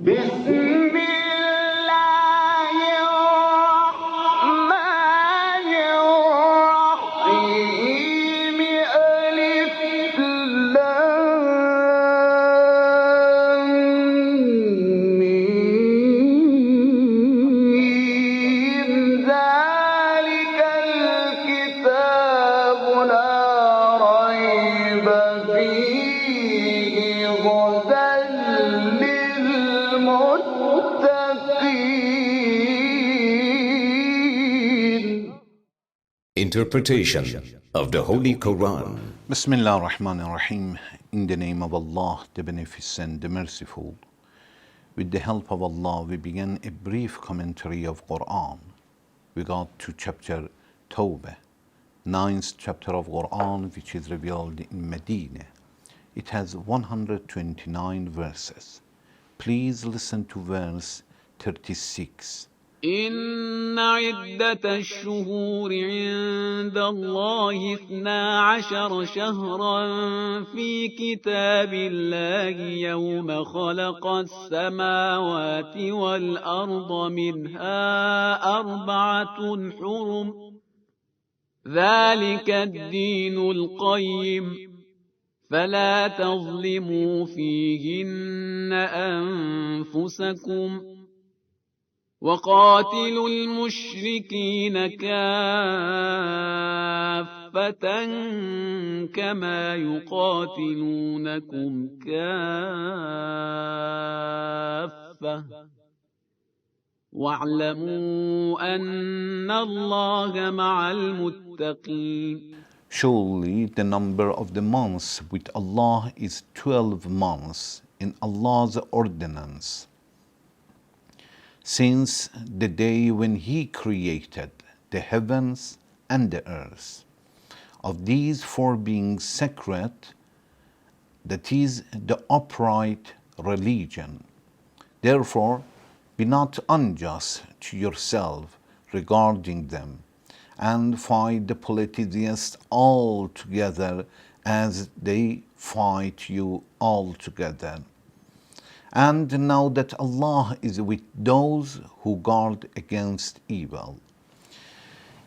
بسم الله الرحمن الرحيم ألف لام ميم ذلك الكتاب لا ريب فيه هدى للمتقين. Interpretation of the Holy Quran. Bismillah ar-Rahman ar-Rahim. In the name of Allah, the Beneficent, the Merciful. With the help of Allah, we begin a brief commentary of Quran. We got to chapter Tawbah, 9th chapter of Quran, which is revealed in Medina. It has 129 verses. Please listen to verse 36. إن عدة الشهور عند الله 12 شهرا في كتاب الله يوم خلق السماوات والأرض منها 4 حرم ذلك الدين القيم فلا تظلموا فيهن أنفسكم وقاتلوا المشركين كافة كما يقاتلونكم كافة واعلموا أن الله مع المتقين. Surely the number of the months with Allah is 12 months in Allah's ordinance, since the day when He created the heavens and the earth. Of these 4 being sacred, that is the upright religion. Therefore, be not unjust to yourself regarding them, and fight the polytheists all together as they fight you all together. And know that Allah is with those who guard against evil.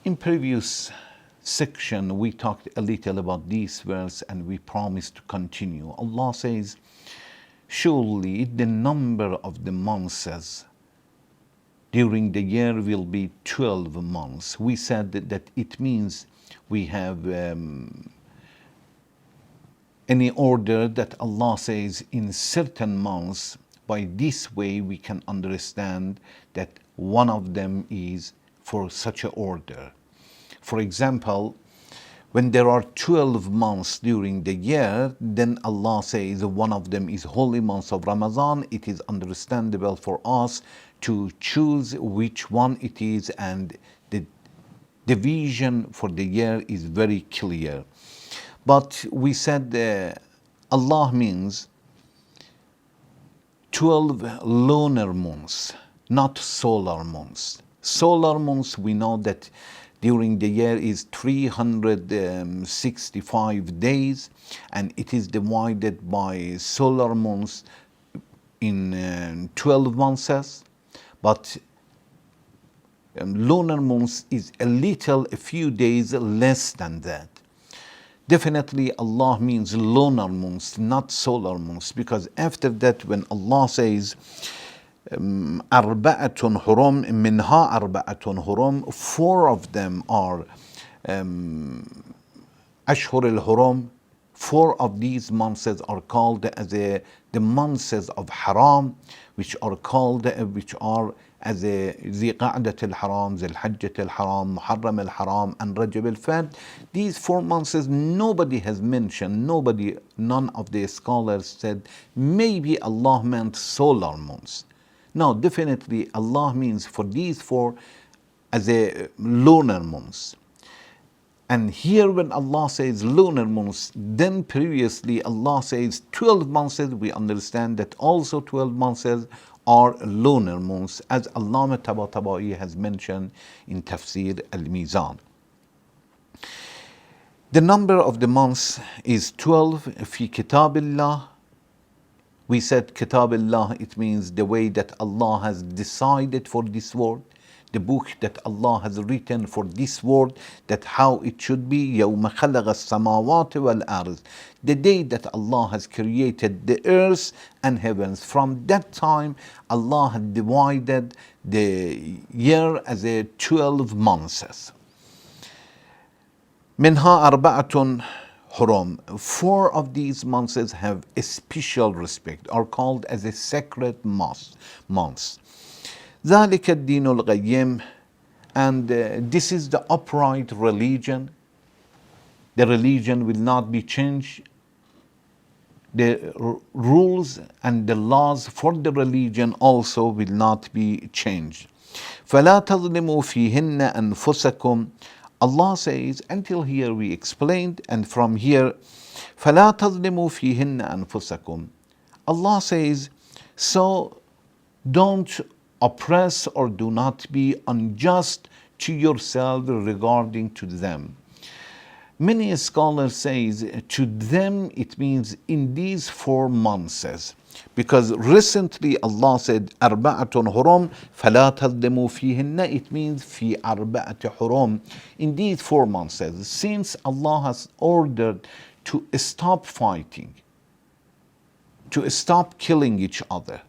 In previous section, we talked a little about this verse and we promised to continue. Allah says, surely the number of the months during the year will be 12 months. We said that it means we have any order that Allah says in certain months. By this way we can understand that one of them is for such an order. For example, when there are 12 months during the year, then Allah says one of them is holy months of Ramadan. It is understandable for us to choose which one it is, and the division for the year is very clear. But we said Allah means 12 lunar months, not solar months. Solar months, we know that during the year is 365 days, and it is divided by solar months in 12 months. But lunar months is a few days less than that. Definitely Allah means lunar months, not solar months, because after that when Allah says arba'atun hurum minha arba'atun hurum, 4 of them are ashhur al-hurum. 4 of these months are called as the months of haram, which are as ذي قعدة الحرام, ذي الحجة الحرام, محرم الحرام, and Rajab al-Fard. These 4 months nobody has mentioned, none of the scholars said maybe Allah meant solar months. No, definitely Allah means for these 4 as a lunar months. And here when Allah says lunar months, then previously Allah says 12 months, we understand that also 12 months are lunar months, as Allama Tabatabai has mentioned in Tafsir al-Mizan. The number of the months is 12 fi kitabillah, We said Kitab Allah, it means the way that Allah has decided for this world, the book that Allah has written for this world, that how it should be. يَوْمَ خَلَقَ السَّمَاوَاتِ وَالْأَرْضِ, the day that Allah has created the earth and heavens. From that time, Allah had divided the year as a 12 months. منها أربعة حرم. 4 of these months have a special respect, are called as a sacred months. ذلك الدين القيم, and this is the upright religion. The religion will not be changed. The rules and the laws for the religion also will not be changed. فلا تظلموا فيهن أنفسكم. Allah says, until here we explained, and from here, فلا تظلموا فيهن أنفسكم. Allah says, so don't oppress or do not be unjust to yourself regarding to them. Many scholars says to them it means in these 4 months, because recently Allah said أربعة حرم فلا تظلموا فيهن, it means في أربعة حرم, in these 4 months. Since Allah has ordered to stop fighting, to stop killing each other,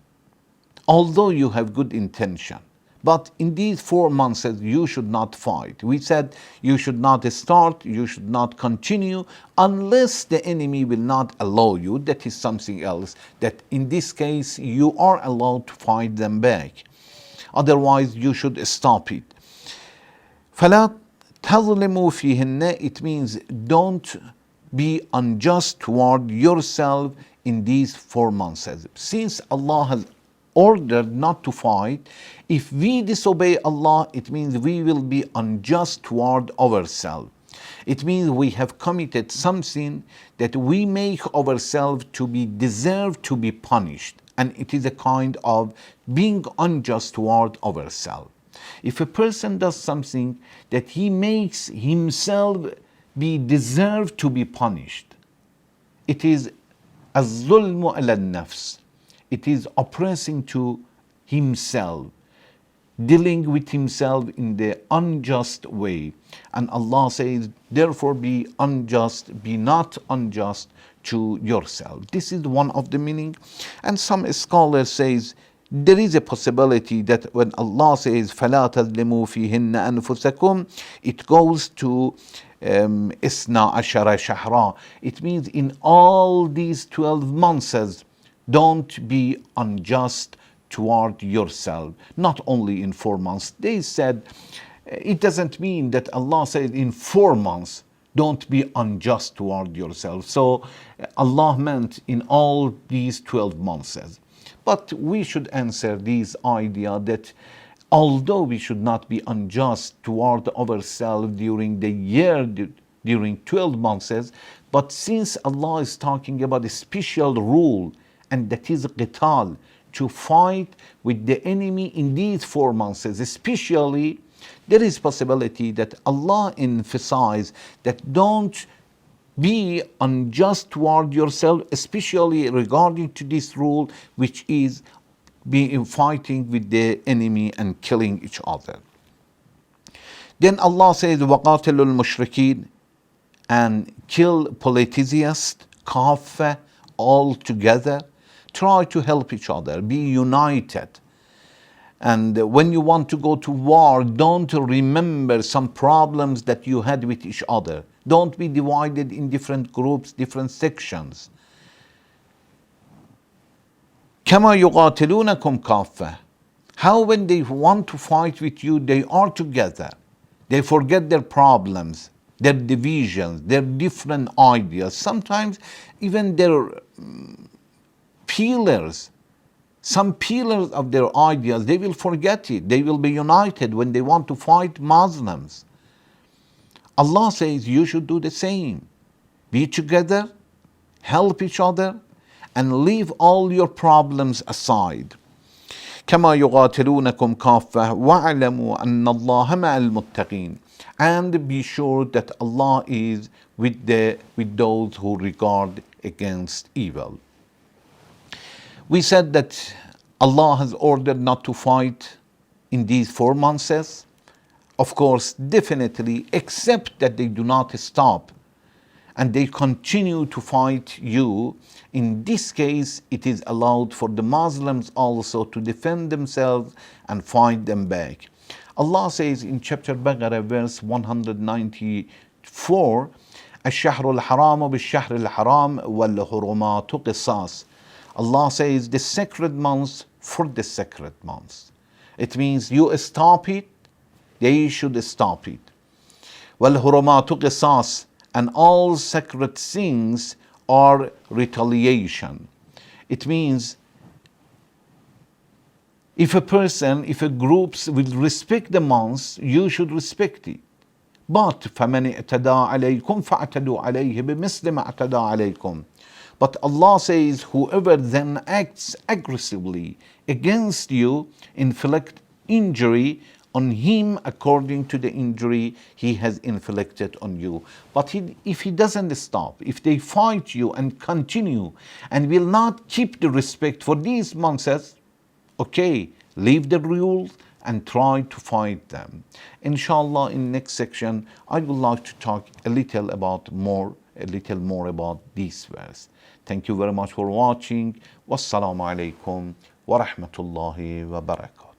although you have good intention, but in these 4 months you should not fight. We said you should not start, you should not continue unless the enemy will not allow you. That is something else, that in this case you are allowed to fight them back. Otherwise you should stop it. فَلَا تَظْلِمُوا فِيهِنَّ, it means don't be unjust toward yourself in these 4 months. Since Allah has ordered not to fight, if we disobey Allah, it means we will be unjust toward ourselves. It means we have committed something that we make ourselves to be deserved to be punished, and it is a kind of being unjust toward ourselves. If a person does something that he makes himself be deserved to be punished, it is الظلم على النفس. It is oppressing to himself, dealing with himself in the unjust way. And Allah says, therefore be unjust, be not unjust to yourself. This is one of the meaning. And some scholars says, there is a possibility that when Allah says, فَلَا تَظْلِمُوا فِيهِنَّ أَنفُسَكُمْ, it goes to إِثْنَا عَشَرَ شَهْرًا. It means in all these 12 months, don't be unjust toward yourself. Not only in 4 months. They said, it doesn't mean that Allah said in 4 months, don't be unjust toward yourself. So Allah meant in all these 12 months. But we should answer this idea that although we should not be unjust toward ourselves during the year, during 12 months, but since Allah is talking about a special rule, and that is qital, to fight with the enemy in these 4 months, especially, there is possibility that Allah emphasized that don't be unjust toward yourself, especially regarding to this rule, which is being fighting with the enemy and killing each other. Then Allah says, وَقَاتِلُوا الْمُشْرِكِينَ, and kill polytheists, kaffa, all together. Try to help each other, be united. And when you want to go to war, don't remember some problems that you had with each other. Don't be divided in different groups, different sections. كَمَا يُقَاتِلُونَكُمْ كَافَّةً. How when they want to fight with you, they are together. They forget their problems, their divisions, their different ideas. Sometimes even their pillars, some pillars of their ideas, they will forget it. They will be united when they want to fight Muslims. Allah says you should do the same. Be together, help each other, and leave all your problems aside. كما يقاتلونكم كافة وَاعْلَمُوا أن الله مع المتقين. And be sure that Allah is with those who regard against evil. We said that Allah has ordered not to fight in these 4 months. Of course, definitely, except that they do not stop and they continue to fight you. In this case, it is allowed for the Muslims also to defend themselves and fight them back. Allah says in chapter Baqarah, verse 194, الشهر الحرام بالشهر الحرام والحرمات قصاص. Allah says the sacred months for the sacred months. It means you stop it, they should stop it. وَالْحُرُمَاتُ قِصَاص, and all sacred things are retaliation. It means if a person, if a group will respect the months, you should respect it. But فَمَنِ اعْتَدَى عَلَيْكُمْ فَاعْتَدُوا عَلَيْهِ بِمِثْلِ مَا اعْتَدَى عَلَيْكُمْ. But Allah says, whoever then acts aggressively against you, inflict injury on him according to the injury he has inflicted on you. But if he doesn't stop, if they fight you and continue and will not keep the respect for these months, okay, leave the rules and try to fight them. Inshallah, in next section, I would like to talk a little more about this verse. Thank you very much for watching. Wassalamu alaikum wa rahmatullahi wa barakatuh.